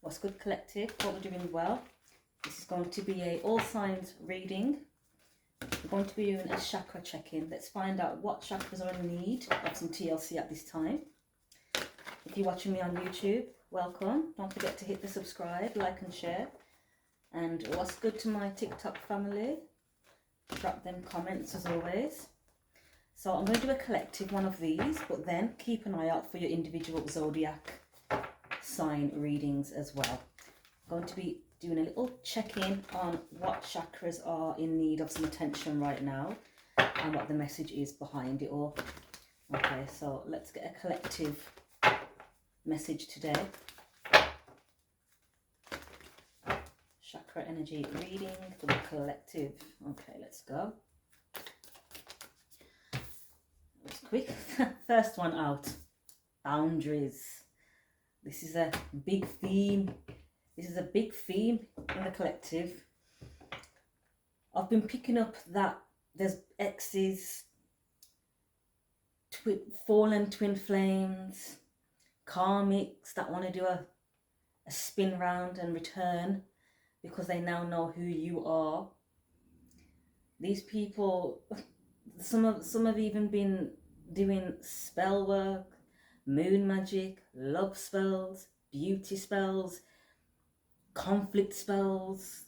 What's good, collective? Hope we're doing well. This is going to be a all signs reading. We're going to be doing a chakra check-in. Let's find out what chakras are in need of some TLC at this time. If you're watching me on YouTube, welcome. Don't forget to hit the subscribe, like and share. And what's good to my TikTok family? Drop them comments as always. So I'm going to do a collective one of these, but then keep an eye out for your individual zodiac sign readings as well. I'm going to be doing a little check-in on what chakras are in need of some attention right now and what the message is behind it all. Okay, so let's get a collective message today. Chakra energy reading for the collective. Okay, let's go. It's quick. First one out. Boundaries. This is a big theme. This is a big theme in the collective. I've been picking up that there's exes, fallen twin flames, karmics that want to do a spin round and return because they now know who you are. These people, some have even been doing spell work, moon magic, love spells, beauty spells, conflict spells,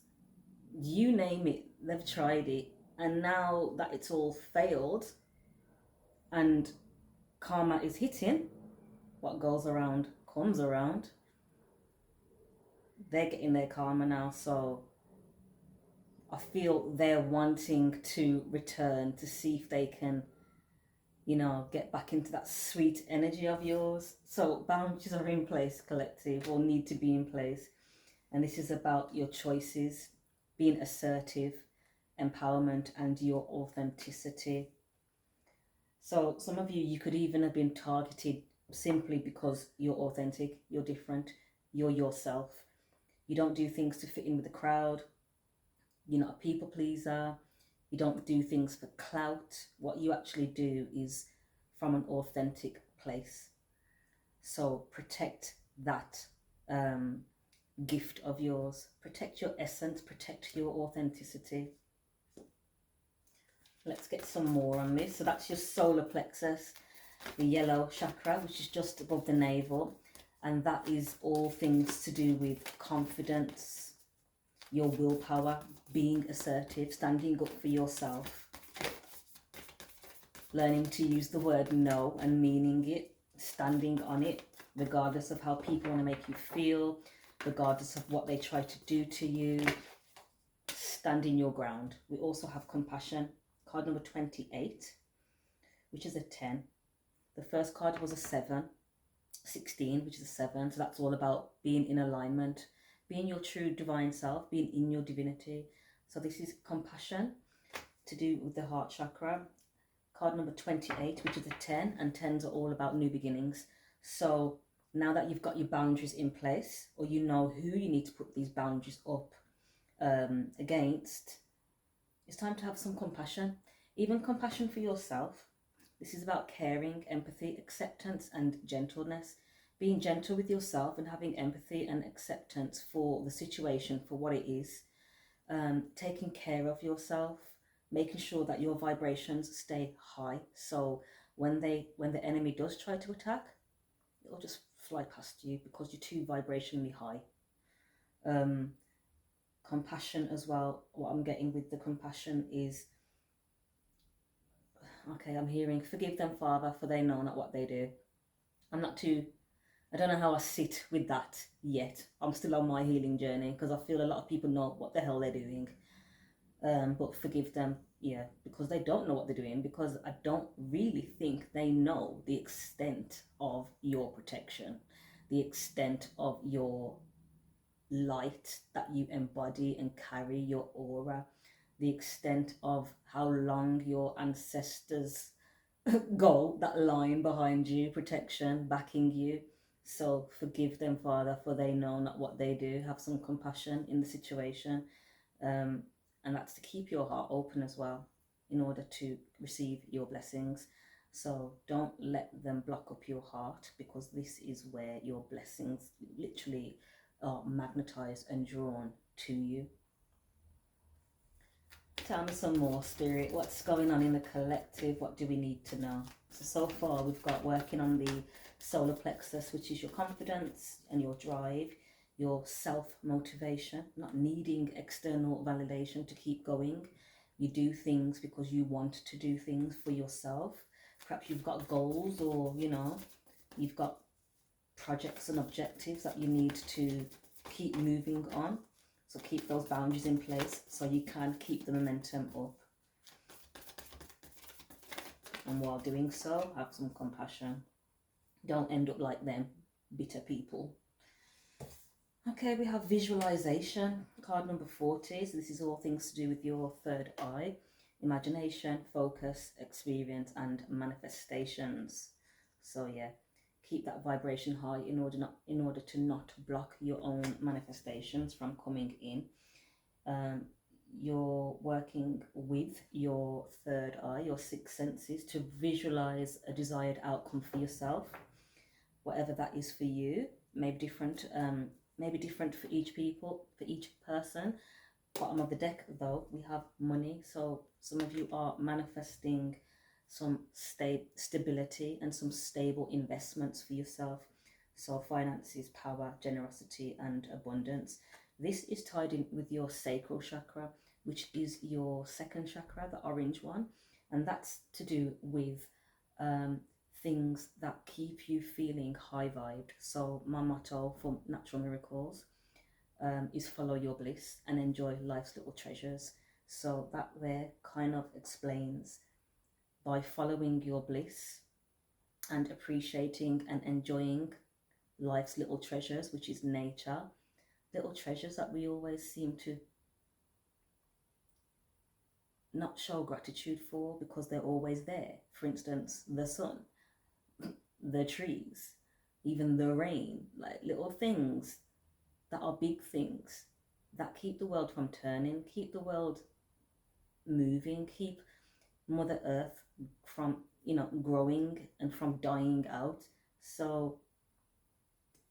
you name it, they've tried it. And now that it's all failed and karma is hitting, what goes around comes around, they're getting their karma now. So I feel they're wanting to return to see if they can, you know, get back into that sweet energy of yours. So boundaries are in place, collective, or need to be in place. And this is about your choices, being assertive, empowerment, and your authenticity. So some of you could even have been targeted simply because you're authentic, you're different, you're yourself. You don't do things to fit in with the crowd. You're not a people pleaser. You don't do things for clout. What you actually do is from an authentic place. So protect that gift of yours. Protect your essence, protect your authenticity. Let's get some more on this. So that's your solar plexus, the yellow chakra, which is just above the navel. And that is all things to do with confidence, your willpower, being assertive, standing up for yourself, learning to use the word no and meaning it, standing on it, regardless of how people want to make you feel, regardless of what they try to do to you. Standing your ground. We also have compassion, card number 28, which is a 10. The first card was a 7, 16, which is a 7. So that's all about being in alignment, being your true divine self, being in your divinity. So this is compassion to do with the heart chakra. Card number 28, which is a 10, and 10s are all about new beginnings. So now that you've got your boundaries in place, or you know who you need to put these boundaries up against, it's time to have some compassion, even compassion for yourself. This is about caring, empathy, acceptance, and gentleness. Being gentle with yourself and having empathy and acceptance for the situation, for what it is. Taking care of yourself, making sure that your vibrations stay high. So when the enemy does try to attack, it'll just fly past you because you're too vibrationally high. Compassion as well. What I'm getting with the compassion is, okay, I'm hearing, forgive them, Father, for they know not what they do. I don't know how I sit with that yet. I'm still on my healing journey because I feel a lot of people know what the hell they're doing. But forgive them, yeah, because they don't know what they're doing, because I don't really think they know the extent of your protection, the extent of your light that you embody and carry, your aura, the extent of how long your ancestors go, that line behind you, protection, backing you. So forgive them, Father, for they know not what they do. Have some compassion in the situation. And that's to keep your heart open as well in order to receive your blessings. So don't let them block up your heart, because this is where your blessings literally are magnetized and drawn to you. Tell me some more, Spirit. What's going on in the collective? What do we need to know? So far we've got working on the solar plexus, which is your confidence and your drive, your self-motivation, not needing external validation to keep going. You do things because you want to do things for yourself. Perhaps you've got goals, or, you know, you've got projects and objectives that you need to keep moving on. So keep those boundaries in place so you can keep the momentum up. And while doing so, have some compassion. Don't end up like them bitter people. Okay, we have visualization, card number 40. So this is all things to do with your third eye. Imagination, focus, experience, and manifestations. So yeah, keep that vibration high in order to not block your own manifestations from coming in. You're working with your third eye, your sixth senses, to visualize a desired outcome for yourself, whatever that is for you. Maybe different for each person. Bottom of the deck though, we have money. So some of you are manifesting some stability and some stable investments for yourself. So finances, power, generosity, and abundance. This is tied in with your sacral chakra, which is your second chakra, the orange one, and that's to do with things that keep you feeling high vibed. So my motto for Natural Miracles is follow your bliss and enjoy life's little treasures. So that there kind of explains, by following your bliss and appreciating and enjoying life's little treasures, which is nature, little treasures that we always seem to not show gratitude for because they're always there. For instance, the sun, the trees, even the rain, like little things that are big things that keep the world from turning, keep the world moving, keep Mother Earth from, you know, growing and from dying out. So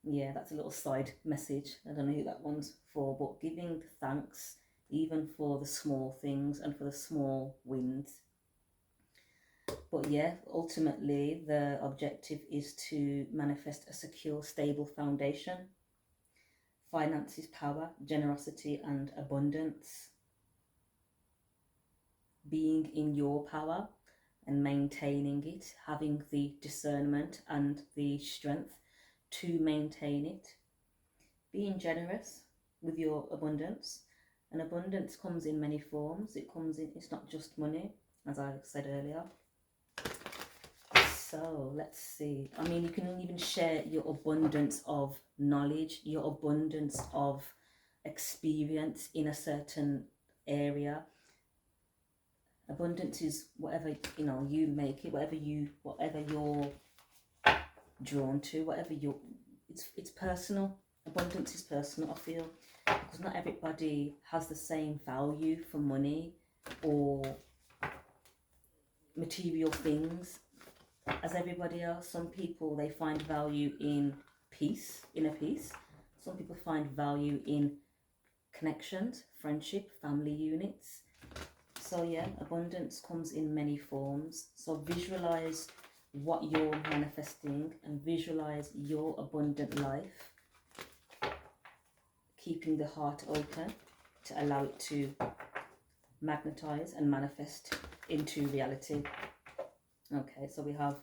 yeah, that's a little side message. I don't know who that one's for, but giving thanks even for the small things and for the small wins. But yeah, ultimately the objective is to manifest a secure, stable foundation. Finances, power, generosity, and abundance. Being in your power and maintaining it, having the discernment and the strength to maintain it. Being generous with your abundance. And abundance comes in many forms. It's not just money, as I said earlier. So let's see. I mean, you can even share your abundance of knowledge, your abundance of experience in a certain area. Abundance is whatever, you know, you make it, whatever you're drawn to, it's personal. Abundance is personal, I feel, because not everybody has the same value for money or material things as everybody else. Some people, they find value in peace, inner peace. Some people find value in connections, friendship, family units. So yeah, abundance comes in many forms. So visualize what you're manifesting and visualize your abundant life, keeping the heart open to allow it to magnetize and manifest into reality. Okay, so we have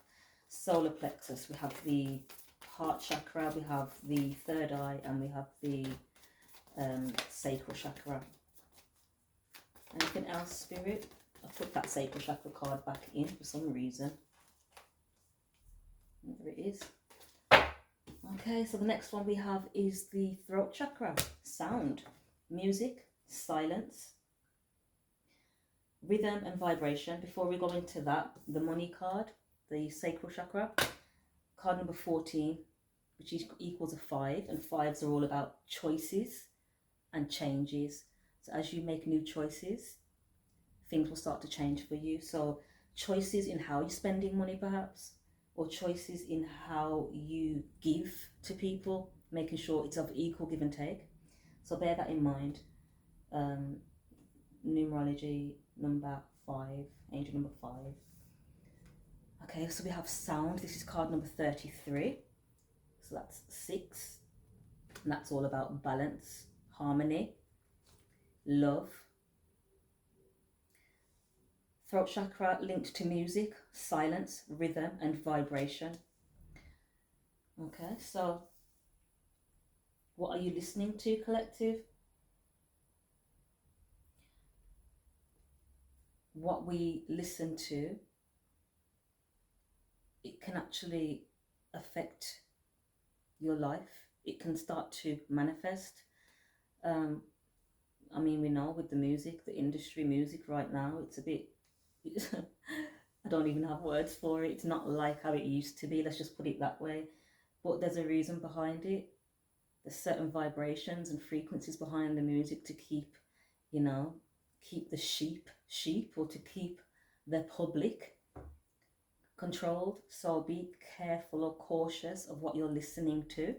solar plexus, we have the heart chakra, we have the third eye, and we have the sacral chakra. Anything else, Spirit? I put that sacral chakra card back in for some reason. There it is. Okay, so the next one we have is the throat chakra. Sound, music, silence, rhythm and vibration. Before we go into that, the money card, the sacral chakra, card number 14, which equals a 5, and 5s are all about choices and changes. So as you make new choices, things will start to change for you. So choices in how you're spending money perhaps, or choices in how you give to people, making sure it's of equal give and take. So bear that in mind. Numerology number 5, angel number 5. Okay, so we have sound. This is card number 33. So that's 6. And that's all about balance, harmony, love. Throat chakra linked to music, silence, rhythm, and vibration. Okay, so what are you listening to, collective? What we listen to, it can actually affect your life. It can start to manifest. I mean, we know with the music, the industry music right now, it's a bit, I don't even have words for it. It's not like how it used to be, let's just put it that way. But there's a reason behind it. There's certain vibrations and frequencies behind the music to keep, you know, keep the sheep, or to keep the public controlled. So be careful or cautious of what you're listening to.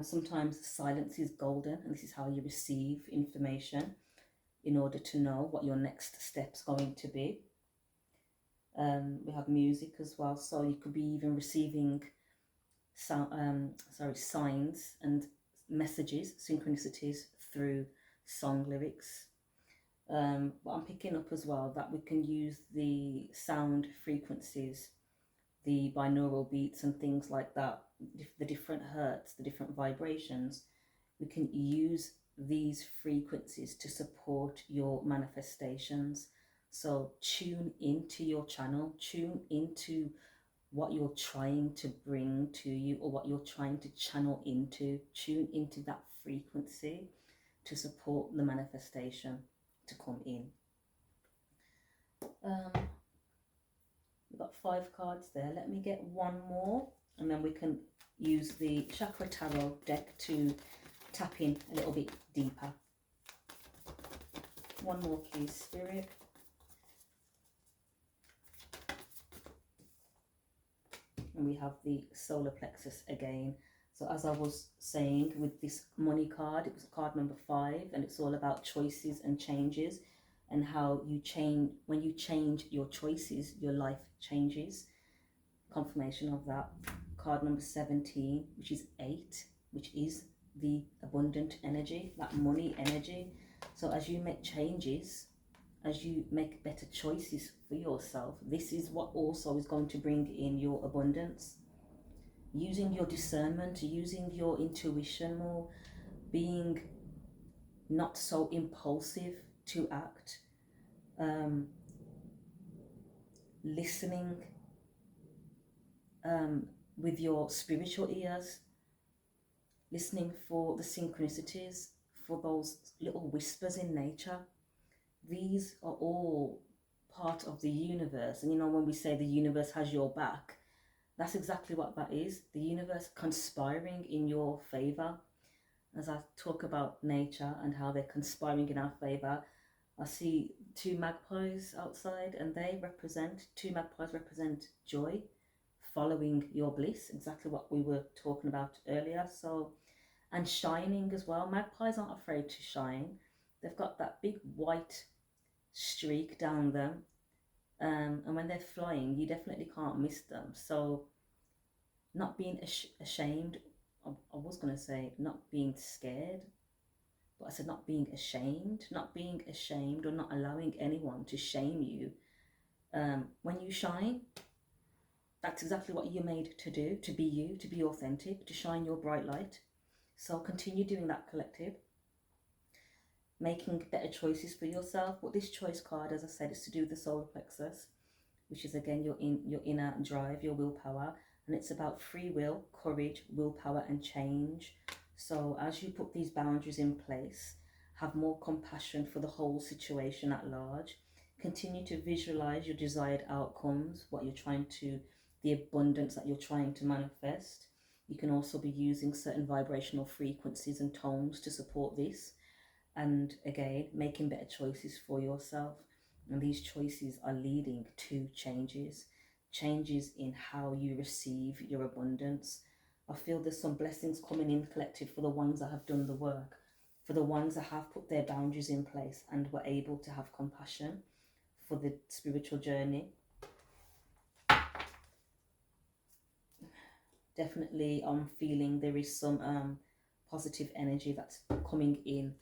Sometimes silence is golden, and this is how you receive information in order to know what your next step's going to be. We have music as well, so you could be even receiving signs and messages, synchronicities through song lyrics. But I'm picking up as well that we can use the sound frequencies, the binaural beats and things like that, the different hertz, the different vibrations. We can use these frequencies to support your manifestations. So tune into your channel, tune into what you're trying to bring to you or what you're trying to channel into. Tune into that frequency to support the manifestation to come in. We've got 5 cards there. Let me get one more, and then we can use the Chakra Tarot deck to tap in a little bit deeper. One more, please, Spirit. And we have the solar plexus again. So as I was saying, with this money card, it was card number 5, and it's all about choices and changes, and how you change. When you change your choices, your life changes. Confirmation of that. Card number 17, which is 8, which is the abundant energy, that money energy. So as you make changes, as you make better choices for yourself, this is what also is going to bring in your abundance. Using your discernment, using your intuition more, being not so impulsive to act, listening with your spiritual ears, listening for the synchronicities, for those little whispers in nature. These are all part of the universe. And you know, when we say the universe has your back, that's exactly what that is. The universe conspiring in your favor. As I talk about nature and how they're conspiring in our favor, I see 2 magpies outside, and two magpies represent joy, following your bliss, exactly what we were talking about earlier. So, and shining as well. Magpies aren't afraid to shine. They've got that big white streak down them, and when they're flying, you definitely can't miss them. So not being ashamed, I was going to say not being scared, but I said not being ashamed or not allowing anyone to shame you. When you shine, that's exactly what you're made to do, to be you, to be authentic, to shine your bright light. So continue doing that, collective. Making better choices for yourself. But this choice card, as I said, is to do with the solar plexus, which is again your inner drive, your willpower. And it's about free will, courage, willpower, and change. So as you put these boundaries in place, have more compassion for the whole situation at large. Continue to visualize your desired outcomes, what you're trying to, the abundance that you're trying to manifest. You can also be using certain vibrational frequencies and tones to support this. And again, making better choices for yourself. And these choices are leading to changes in how you receive your abundance. I feel there's some blessings coming in collective for the ones that have done the work, for the ones that have put their boundaries in place and were able to have compassion for the spiritual journey. Definitely I'm feeling there is some positive energy that's coming in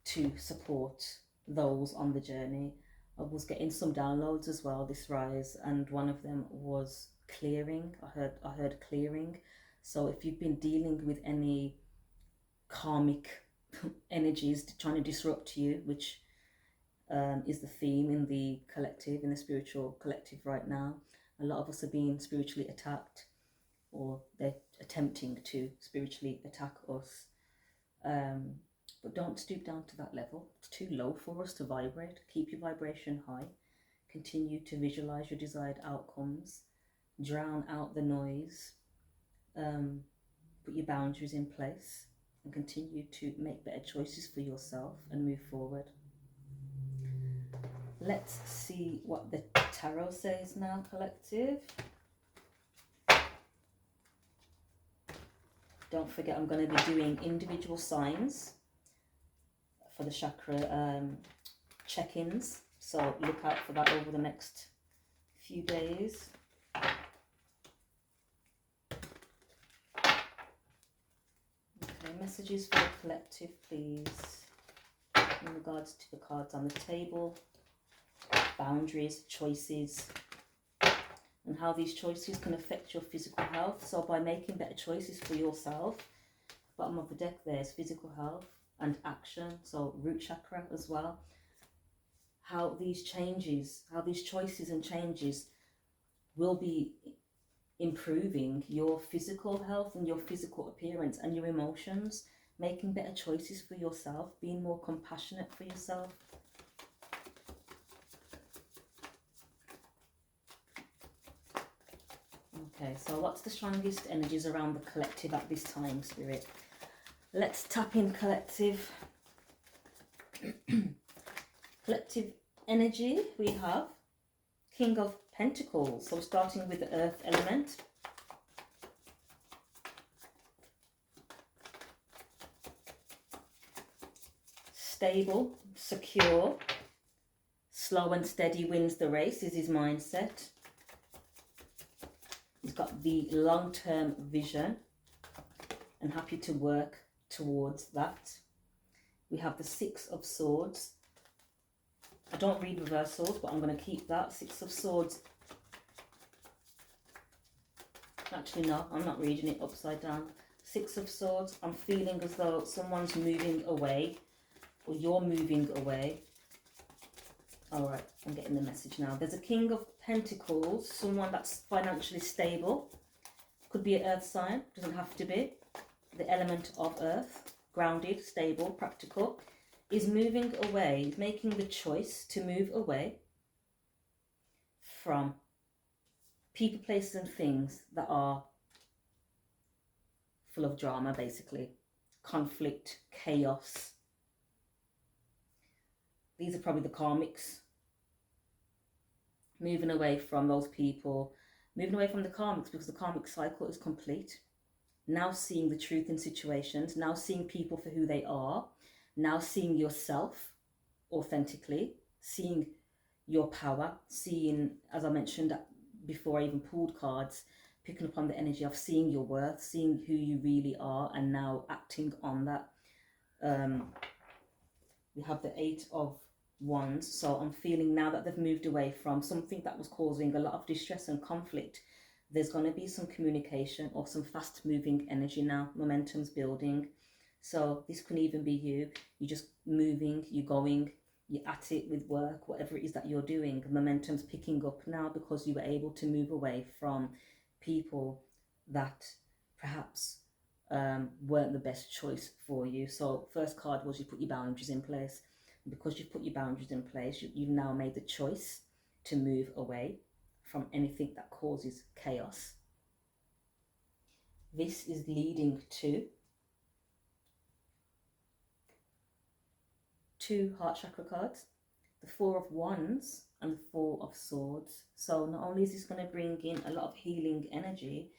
to support those on the journey. I was getting some downloads as well this rise, and one of them was clearing. I heard clearing. So if you've been dealing with any karmic energies trying to disrupt you, which is the theme in the collective, in the spiritual collective right now, a lot of us are being spiritually attacked, or they're attempting to spiritually attack us. But don't stoop down to that level. It's too low for us to vibrate. Keep your vibration high. Continue to visualize your desired outcomes. Drown out the noise. Put your boundaries in place and continue to make better choices for yourself and move forward. Let's see what the tarot says now, collective. Don't forget, I'm going to be doing individual signs for the chakra check-ins, so look out for that over the next few days. Okay, messages for the collective, please, in regards to the cards on the table, boundaries, choices, and how these choices can affect your physical health. So by making better choices for yourself, bottom of the deck there's physical health and action, so root chakra as well. How these changes, how these choices and changes will be improving your physical health and your physical appearance and your emotions, making better choices for yourself, being more compassionate for yourself. Okay, so what's the strongest energies around the collective at this time, Spirit? Let's tap in collective. Collective energy, we have King of Pentacles. So starting with the earth element. Stable, secure, slow and steady wins the race is his mindset. He's got the long-term vision and happy to work towards that. We have the Six of Swords. I don't read reversals, but I'm going to keep that. Six of Swords. Actually, no, I'm not reading it upside down. Six of Swords. I'm feeling as though someone's moving away, or you're moving away. All right, I'm getting the message now. There's a King of Pentacles, someone that's financially stable. Could be an earth sign, doesn't have to be. The element of earth, grounded, stable, practical, is moving away, making the choice to move away from people, places and things that are full of drama, basically. Conflict, chaos. These are probably the karmics. Moving away from those people, moving away from the karmics, because the karmic cycle is complete. Now seeing the truth in situations, now seeing people for who they are, now seeing yourself authentically, seeing your power, seeing, as I mentioned before I even pulled cards, picking up on the energy of seeing your worth, seeing who you really are, and now acting on that. We have the Eight of Wands, so I'm feeling now that they've moved away from something that was causing a lot of distress and conflict, there's going to be some communication or some fast moving energy now. Momentum's building. So this can even be you're just moving, you're going, you're at it with work, whatever it is that you're doing. Momentum's picking up now because you were able to move away from people that perhaps weren't the best choice for you. So first card was you put your boundaries in place. And because you've put your boundaries in place, you've now made the choice to move away from anything that causes chaos. This is leading to 2 heart chakra cards, the Four of Wands and the Four of Swords. So not only is this going to bring in a lot of healing energy,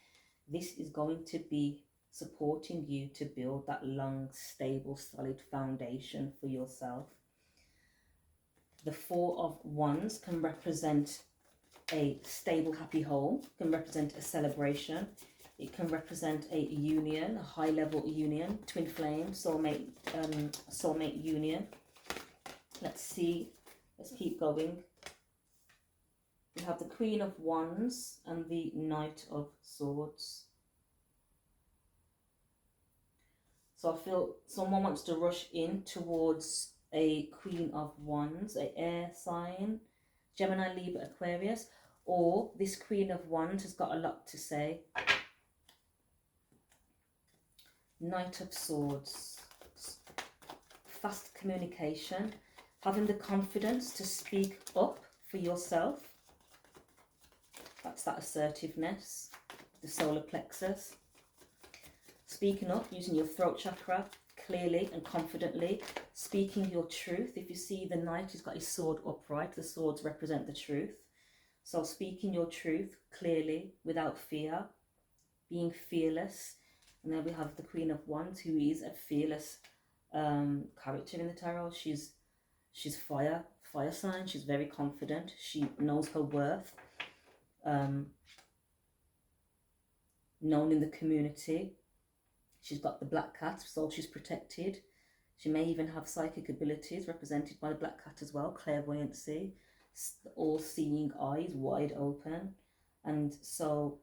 this is going to be supporting you to build that long, stable, solid foundation for yourself. The Four of Wands can represent a stable, happy home, can represent a celebration. It can represent a union, a high-level union, twin flame, soulmate union. Let's see. Let's keep going. We have the Queen of Wands and the Knight of Swords. So I feel someone wants to rush in towards a Queen of Wands, an air sign, Gemini, Libra, Aquarius, or this Queen of Wands has got a lot to say. Knight of Swords, fast communication, having the confidence to speak up for yourself. That's that assertiveness, the solar plexus. Speaking up, using your throat chakra clearly and confidently, speaking your truth. If you see the knight, he's got his sword upright. The swords represent the truth. So speaking your truth clearly, without fear, being fearless. And then we have the Queen of Wands, who is a fearless character in the tarot. She's fire sign. She's very confident. She knows her worth. Known in the community. She's got the black cat, so she's protected. She may even have psychic abilities represented by the black cat as well. Clairvoyancy, all-seeing eyes wide open. And so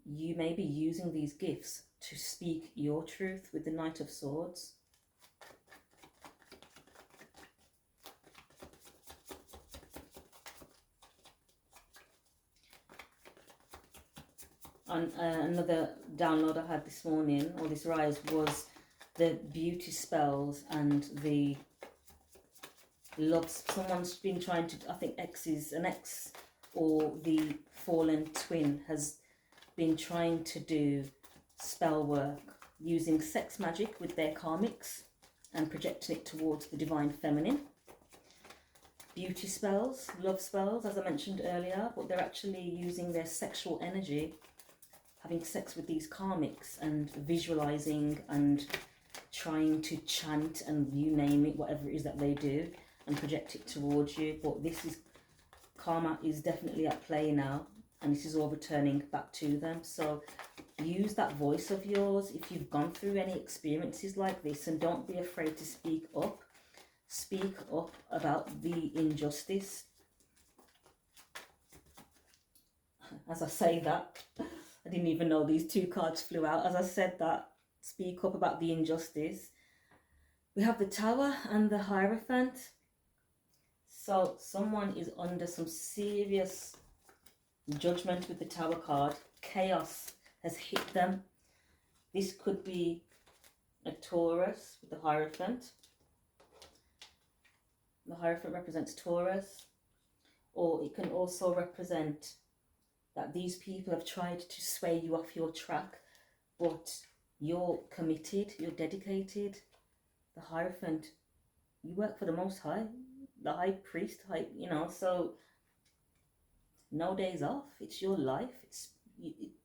you may be using these gifts to speak your truth with the Knight of Swords. And another download I had this morning, or this rise, was the beauty spells and the love. Someone's been trying to, I think an ex or the fallen twin has been trying to do spell work using sex magic with their karmics and projecting it towards the divine feminine. Beauty spells, love spells, as I mentioned earlier, but they're actually using their sexual energy, having sex with these karmics and visualizing and trying to chant and you name it, whatever it is that they do, and project it towards you. But this is, karma is definitely at play now, and this is all returning back to them. So use that voice of yours if you've gone through any experiences like this, and don't be afraid to speak up. Speak up about the injustice. As I say that, I didn't even know these two cards flew out. As I said that, speak up about the injustice. We have the Tower and the Hierophant. So someone is under some serious judgment with the Tower card. Chaos has hit them. This could be a Taurus with the Hierophant. The Hierophant represents Taurus. Or it can also represent that these people have tried to sway you off your track, but you're committed, you're dedicated. The Hierophant, you work for the Most High, the High Priest, so no days off. It's your life. It's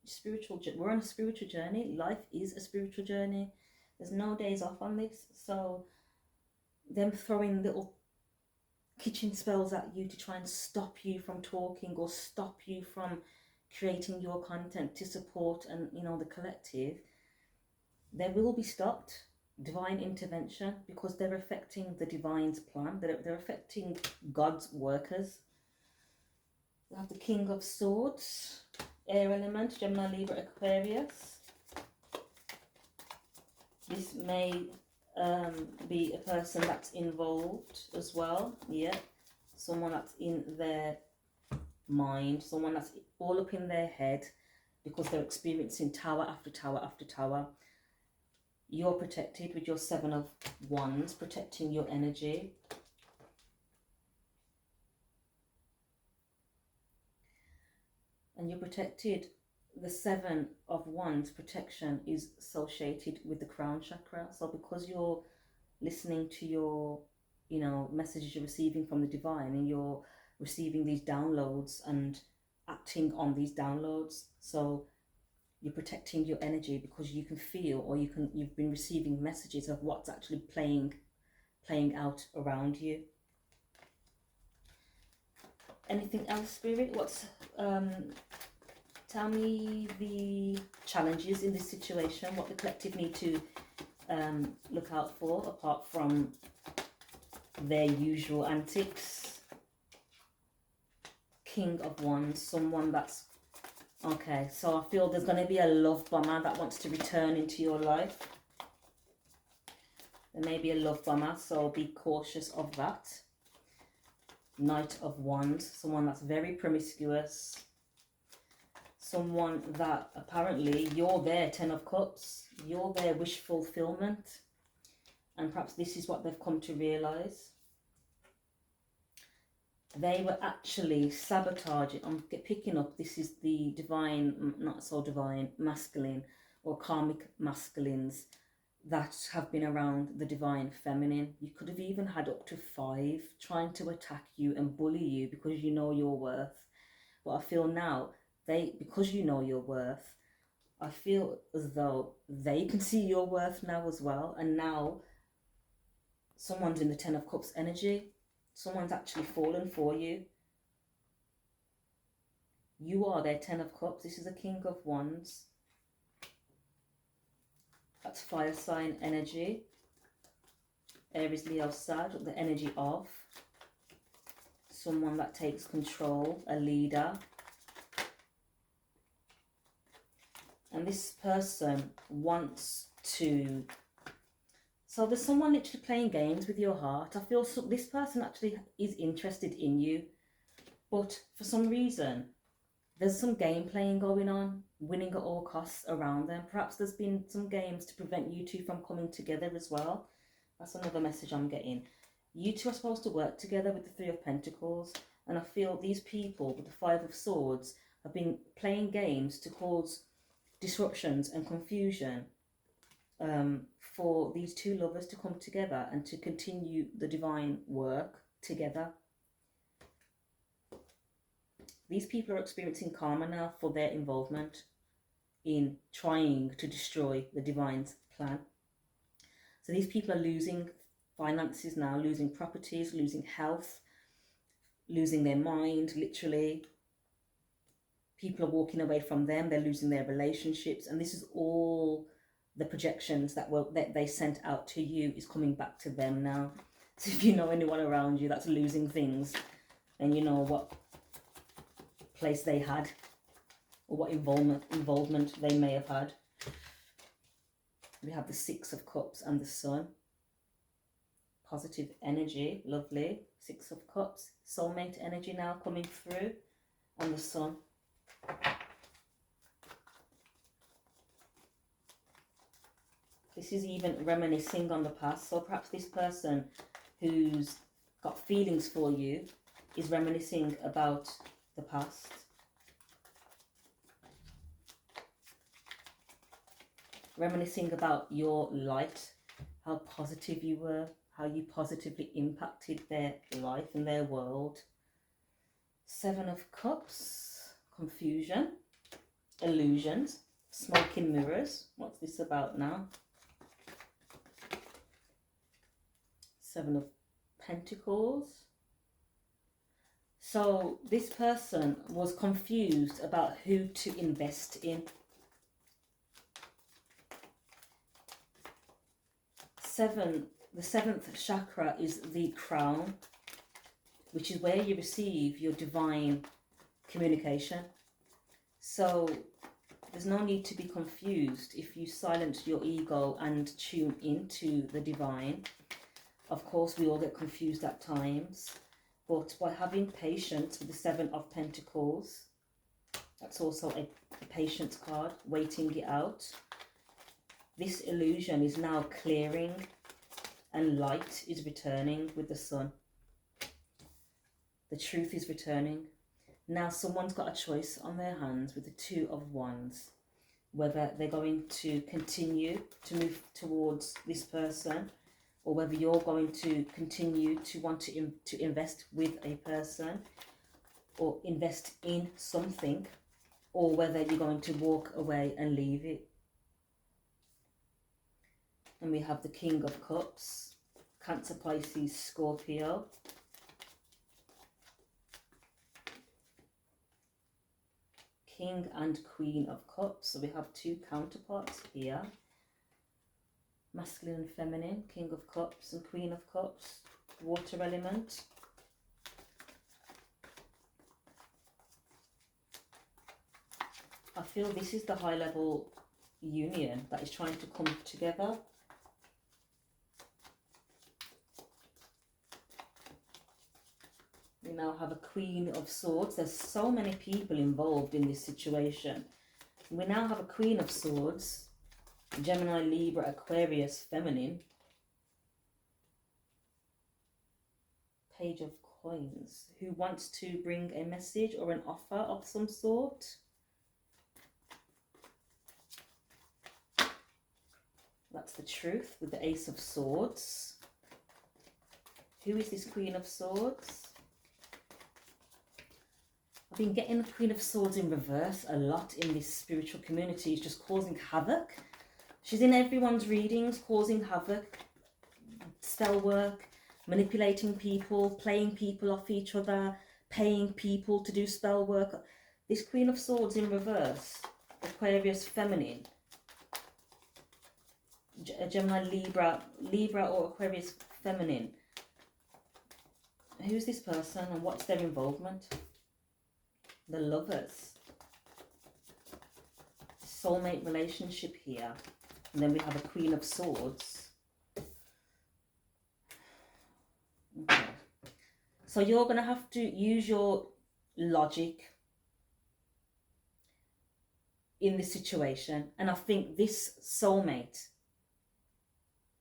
spiritual. We're on a spiritual journey. Life is a spiritual journey. There's no days off on this. So them throwing little kitchen spells at you to try and stop you from talking or stop you from creating your content to support and the collective, they will be stopped. Divine intervention, because they're affecting the divine's plan. They're affecting God's workers. We have the King of Swords, air element, Gemini, Libra, Aquarius. This may be a person that's involved as well. Yeah, someone that's in their mind, someone that's all up in their head because they're experiencing tower after tower after tower. You're protected with your Seven of Wands, protecting your energy. And you're protected. The Seven of Wands protection is associated with the crown chakra. So because you're listening to your, messages you're receiving from the divine, and you're receiving these downloads and acting on these downloads. So You're protecting your energy because you can feel, or you've been receiving messages of what's actually playing out around you. Anything else, Spirit? Tell me the challenges in this situation, what the collective need to look out for, apart from their usual antics. King of Wands, someone that's... Okay, so I feel there's going to be a love bomber that wants to return into your life. There may be a love bomber, so be cautious of that. Knight of Wands, someone that's very promiscuous. Someone that apparently you're their 10 of Cups. You're their wish fulfillment. And perhaps this is what they've come to realise. They were actually sabotaging. I'm picking up, this is the divine, not so divine, masculine or karmic masculines that have been around the divine feminine. You could have even had up to 5 trying to attack you and bully you because you know your worth. But I feel now, because you know your worth, I feel as though they can see your worth now as well. And now someone's in the 10 of Cups energy. Someone's actually fallen for you. You are their 10 of Cups. This is a King of Wands. That's fire sign energy. Aries, Leo, Sag, the energy of someone that takes control, a leader. And this person wants to... So there's someone literally playing games with your heart. I feel this person actually is interested in you. But for some reason, there's some game playing going on, winning at all costs around them. Perhaps there's been some games to prevent you two from coming together as well. That's another message I'm getting. You two are supposed to work together with the 3 of Pentacles. And I feel these people with the 5 of Swords have been playing games to cause disruptions and confusion for these 2 lovers to come together and to continue the divine work together. These people are experiencing karma now for their involvement in trying to destroy the divine's plan. So these people are losing finances now, losing properties, losing health, losing their mind, literally. People are walking away from them, they're losing their relationships, and this is all the projections that they sent out to you is coming back to them now. So if you know anyone around you that's losing things, and you know what place they had or what involvement they may have had. We have the 6 of Cups and the Sun. Positive energy, lovely. 6 of Cups, soulmate energy now coming through, and the Sun. This is even reminiscing on the past. So perhaps this person who's got feelings for you is reminiscing about the past. Reminiscing about your light, how positive you were, how you positively impacted their life and their world. 7 of Cups, confusion, illusions, smoke and mirrors. What's this about now? 7 of Pentacles. So this person was confused about who to invest in. 7, the 7th chakra is the crown, which is where you receive your divine communication. So there's no need to be confused if you silence your ego and tune into the divine. Of course, we all get confused at times, but by having patience with the 7 of Pentacles, that's also a patience card, waiting it out. This illusion is now clearing and light is returning with the Sun. The truth is returning. Now someone's got a choice on their hands with the 2 of Wands, whether they're going to continue to move towards this person, or whether you're going to continue to want to invest with a person or invest in something. or whether you're going to walk away and leave it. And we have the King of Cups, Cancer, Pisces, Scorpio. King and Queen of Cups. So we have two counterparts here. Masculine and feminine, King of Cups and Queen of Cups. Water element. I feel this is the high level union that is trying to come together. We now have a Queen of Swords. There's so many people involved in this situation. We now have a Queen of Swords, Gemini, Libra, Aquarius, feminine. Page of Coins. Who wants to bring a message or an offer of some sort? That's the Truth with the Ace of Swords. Who is this Queen of Swords? I've been getting the Queen of Swords in reverse a lot in this spiritual community. It's just causing havoc. She's in everyone's readings, causing havoc, spell work, manipulating people, playing people off each other, paying people to do spell work. This Queen of Swords in reverse, Aquarius, feminine. Gemini, Libra or Aquarius, feminine. Who's this person and what's their involvement? The Lovers. Soulmate relationship here. And then we have a Queen of Swords. Okay. So you're going to have to use your logic in this situation. And I think this soulmate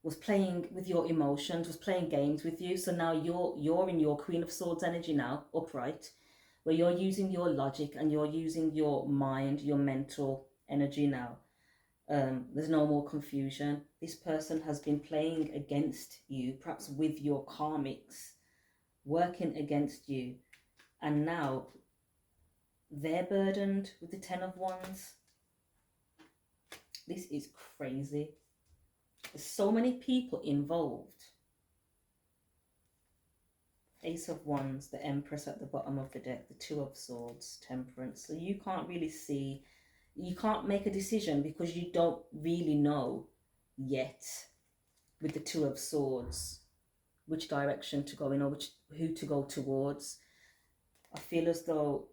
was playing with your emotions, was playing games with you. So now you're in your Queen of Swords energy now, upright, where you're using your logic and you're using your mind, your mental energy now. There's no more confusion. This person has been playing against you, perhaps with your karmics, working against you. And now they're burdened with the Ten of Wands. This is crazy. There's so many people involved. Ace of Wands, the Empress at the bottom of the deck, the Two of Swords, Temperance. So you can't really see, you can't make a decision because you don't really know yet with the Two of Swords which direction to go in or who to go towards. I feel as though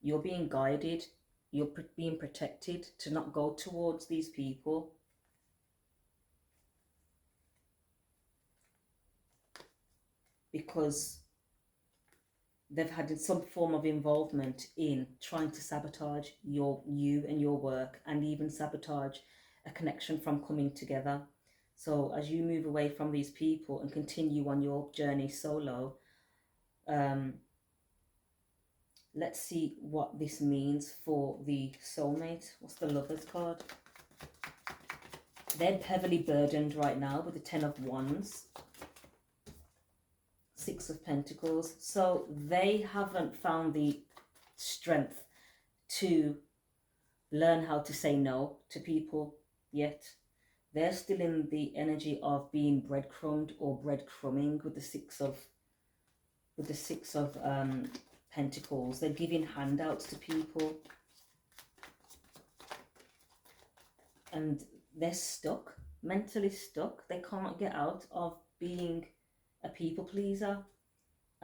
you're being guided, you're being protected to not go towards these people. Because they've had some form of involvement in trying to sabotage you and your work, and even sabotage a connection from coming together. So as you move away from these people and continue on your journey solo, let's see what this means for the soulmate. What's the Lovers card? They're heavily burdened right now with the Ten of Wands. Six of Pentacles. So they haven't found the strength to learn how to say no to people yet. They're still in the energy of being breadcrumbed or breadcrumbing with the Six of Pentacles. They're giving handouts to people. And they're stuck, mentally stuck. They can't get out of being a people pleaser,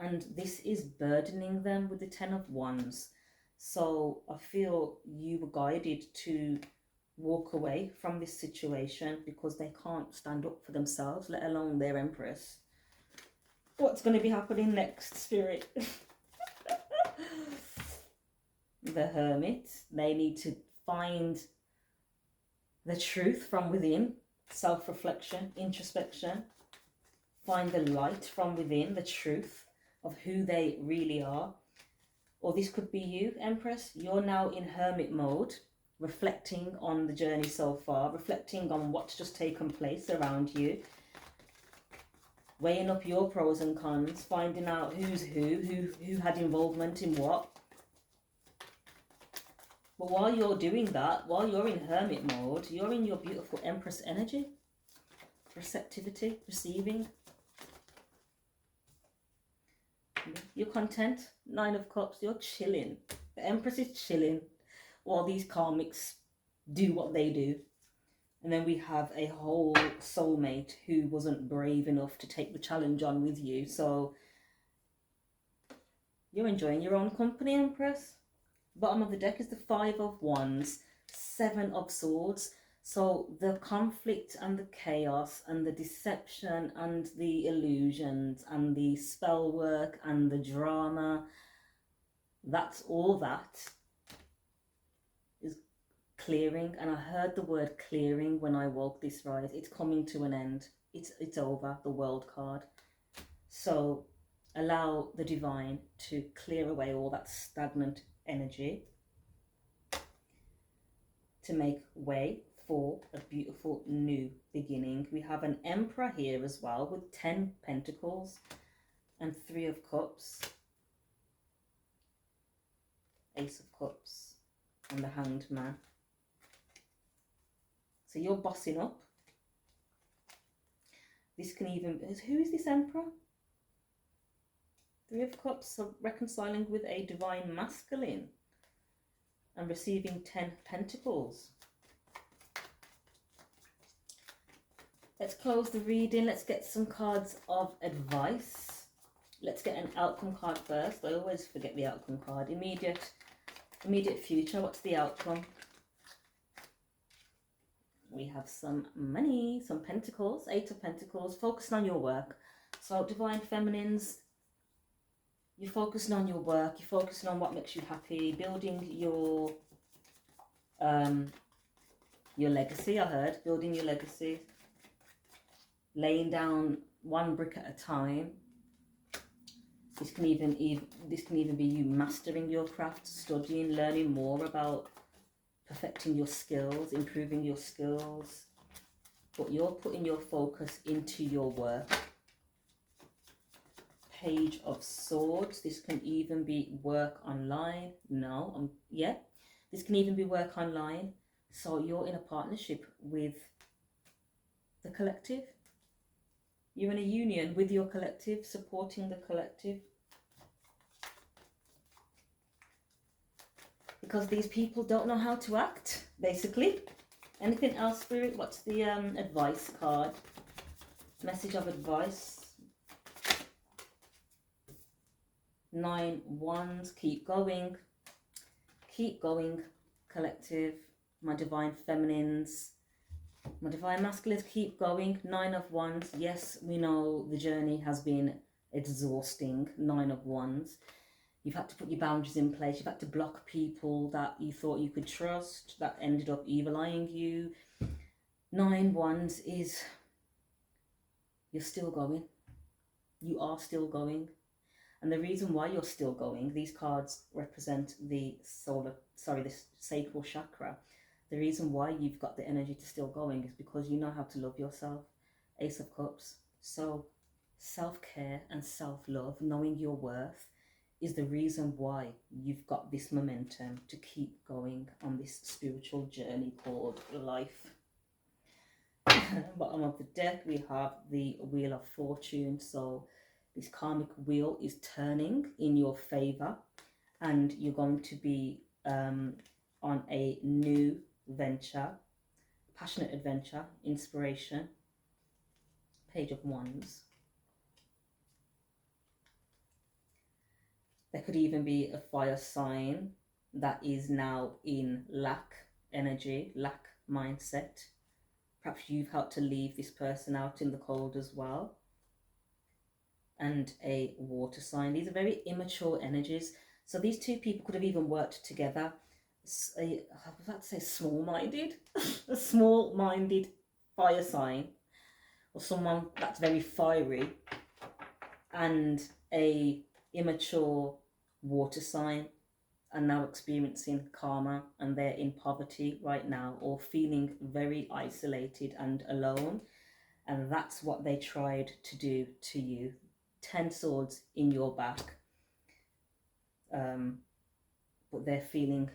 and this is burdening them with the Ten of Wands. So I feel you were guided to walk away from this situation because they can't stand up for themselves, let alone their Empress. What's going to be happening next, Spirit? The Hermit. They need to find the truth from within, self-reflection, introspection. Find the light from within, the truth of who they really are. Or this could be you, Empress. You're now in hermit mode, reflecting on the journey so far, reflecting on what's just taken place around you, weighing up your pros and cons, finding out who's who had involvement in what. But while you're doing that, while you're in hermit mode, you're in your beautiful Empress energy. Receptivity, receiving. You're content. 9 of Cups, you're chilling. The Empress is chilling while these karmics do what they do. And then we have a whole soulmate who wasn't brave enough to take the challenge on with you. So you're enjoying your own company, Empress. Bottom of the deck is the 5 of Wands, 7 of Swords. So the conflict and the chaos and the deception and the illusions and the spell work and the drama, that's all that is clearing. And I heard the word clearing when I woke this rise. It's coming to an end. It's over, the World card. So allow the divine to clear away all that stagnant energy to make way for a beautiful new beginning. We have an Emperor here as well with 10 Pentacles and 3 of Cups, Ace of Cups and the Hanged Man. So you're bossing up. This can even, who is this Emperor? 3 of Cups, so reconciling with a divine masculine and receiving 10 Pentacles. Let's close the reading. Let's get some cards of advice. Let's get an outcome card first. I always forget the outcome card. Immediate future. What's the outcome? We have some money, some Pentacles, 8 of Pentacles, focusing on your work. So divine feminines, you're focusing on your work, you're focusing on what makes you happy, building your legacy. I heard building your legacy, laying down one brick at a time. This can even be you mastering your craft, studying, learning more about perfecting your skills, improving your skills. But you're putting your focus into your work. Page of Swords. This can even be work online. Yeah. This can even be work online. So you're in a partnership with the collective. You're in a union with your collective, supporting the collective. Because these people don't know how to act, basically. Anything else, Spirit? What's the advice card? Message of advice. 9 Wands. Keep going. Keep going, collective. My divine feminines. My divine masculines, keep going. 9 of Wands. Yes, we know the journey has been exhausting. 9 of Wands. You've had to put your boundaries in place. You've had to block people that you thought you could trust that ended up evil-eyeing you. 9 Wands is you're still going. You are still going. And the reason why you're still going, these cards represent the sacral chakra. The reason why you've got the energy to still going is because you know how to love yourself. Ace of Cups. So self-care and self-love, knowing your worth, is the reason why you've got this momentum to keep going on this spiritual journey called life. Bottom of the deck, we have the Wheel of Fortune. So this karmic wheel is turning in your favor, and you're going to be on a new venture, passionate adventure, inspiration. Page of Wands. There could even be a fire sign that is now in lack energy, lack mindset. Perhaps you've had to leave this person out in the cold as well. And a water sign. These are very immature energies. So these two people could have even worked together. I was about to say small-minded. A small-minded fire sign. Or someone that's very fiery. And a immature water sign are now experiencing karma, and they're in poverty right now, or feeling very isolated and alone. And that's what they tried to do to you. 10 swords in your back. But they're feeling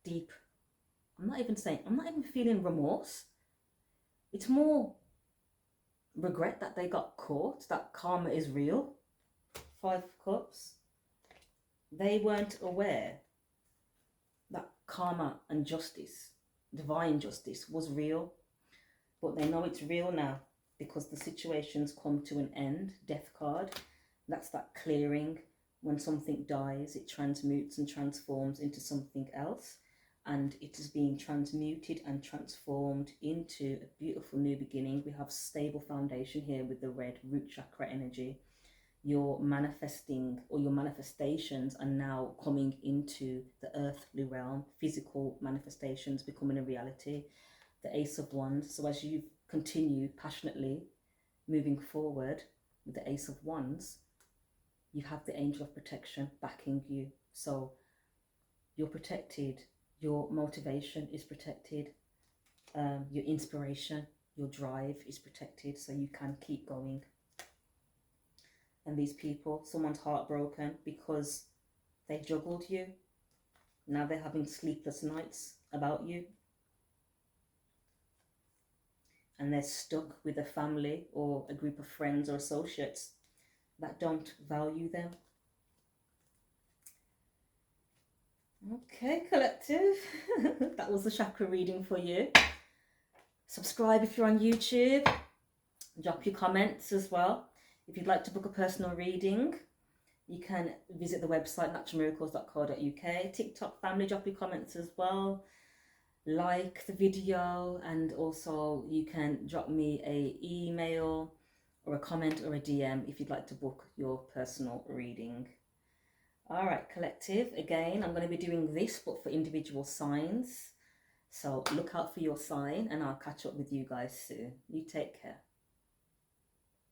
deep I'm not even feeling remorse. It's more regret that they got caught, that karma is real. 5 of Cups. They weren't aware that karma and justice, divine justice, was real, but they know it's real now because the situation's come to an end. Death card, that's that clearing. When something dies, it transmutes and transforms into something else, and it is being transmuted and transformed into a beautiful new beginning. We have stable foundation here with the red root chakra energy. Your manifesting or your manifestations are now coming into the earthly realm, physical manifestations becoming a reality. The Ace of Wands. So as you continue passionately moving forward with the Ace of Wands, you have the angel of protection backing you. So you're protected, your motivation is protected, your inspiration, your drive is protected, so you can keep going. And these people, someone's heartbroken because they juggled you. Now they're having sleepless nights about you. And they're stuck with a family or a group of friends or associates that don't value them. Okay, collective. That was the chakra reading for you. Subscribe if you're on YouTube. Drop your comments as well. If you'd like to book a personal reading, you can visit the website naturalmiracles.co.uk. TikTok family, drop your comments as well. Like the video, and also you can drop me a email or a comment or a DM if you'd like to book your personal reading. All right, collective, again, I'm going to be doing this but for individual signs, so look out for your sign and I'll catch up with you guys soon. You take care.